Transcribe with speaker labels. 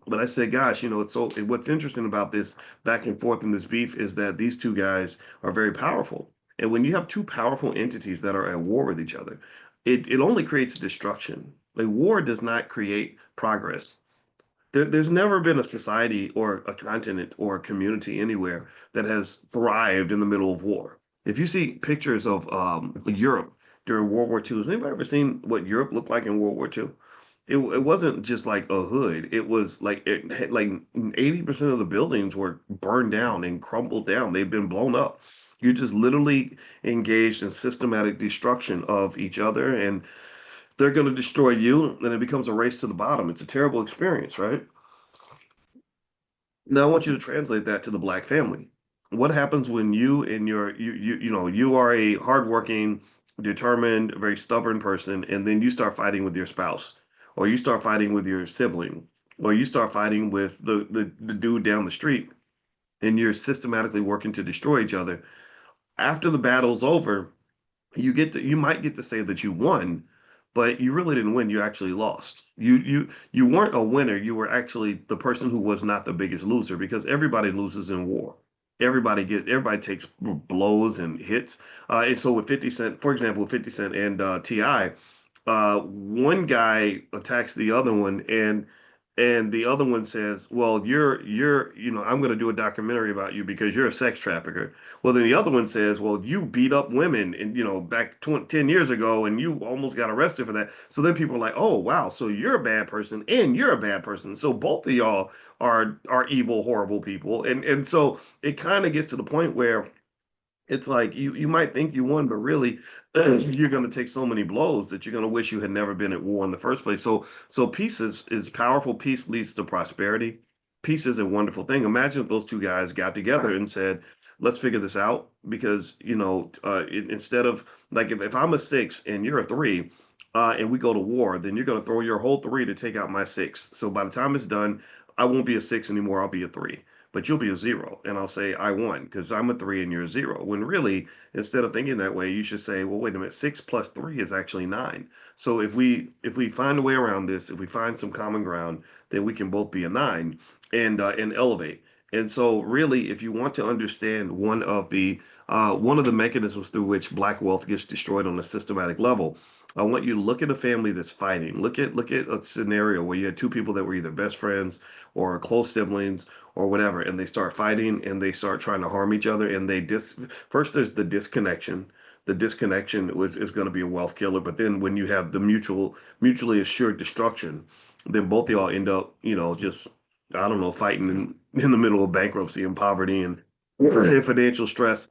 Speaker 1: But I said, gosh, it's so what's interesting about this back and forth in this beef is that these two guys are very powerful. And when you have two powerful entities that are at war with each other, it only creates destruction. Like war does not create progress. There's never been a society or a continent or a community anywhere that has thrived in the middle of war. If you see pictures of Europe during World War II, has anybody ever seen what Europe looked like in World War II? It wasn't just like a hood. It was like it had like 80% of the buildings were burned down and crumbled down. They've been blown up. You're just literally engaged in systematic destruction of each other, and they're going to destroy you, and it becomes a race to the bottom. It's a terrible experience, right? Now I want you to translate that to the black family. What happens when you and you are a hardworking, determined, very stubborn person, and then you start fighting with your spouse, or you start fighting with your sibling, or you start fighting with the dude down the street, and you're systematically working to destroy each other. After the battle's over, you might get to say that you won, but you really didn't win. You actually lost. You weren't a winner. You were actually the person who was not the biggest loser because everybody loses in war. Everybody takes blows and hits. And so with 50 Cent, for example, with 50 Cent and T.I., one guy attacks the other one and the other one says, well, I'm going to do a documentary about you because you're a sex trafficker. Well, then the other one says, well, you beat up women and, back 10 years ago and you almost got arrested for that. So then people are like, oh, wow, so you're a bad person and you're a bad person. So both of y'all are evil, horrible people. And so it kind of gets to the point where it's like you might think you won, but really you're going to take so many blows that you're going to wish you had never been at war in the first place. So peace is powerful. Peace leads to prosperity. Peace is a wonderful thing. Imagine if those two guys got together and said, "Let's figure this out." Because instead of like if I'm a six and you're a three, and we go to war, then you're going to throw your whole three to take out my six. So by the time it's done, I won't be a six anymore. I'll be a three, but you'll be a zero. And I'll say, I won because I'm a three and you're a zero. When really, instead of thinking that way, you should say, well, wait a minute, six plus three is actually nine. So if we find a way around this, if we find some common ground, then we can both be a nine and elevate. And so really, if you want to understand one of the mechanisms through which black wealth gets destroyed on a systematic level, I want you to look at a family that's fighting. Look at a scenario where you had two people that were either best friends or close siblings or whatever, and they start fighting and they start trying to harm each other, and first there's the disconnection. The disconnection is going to be a wealth killer, but then when you have the mutually assured destruction, then both of y'all end up, just I don't know, fighting in the middle of bankruptcy and poverty and financial stress.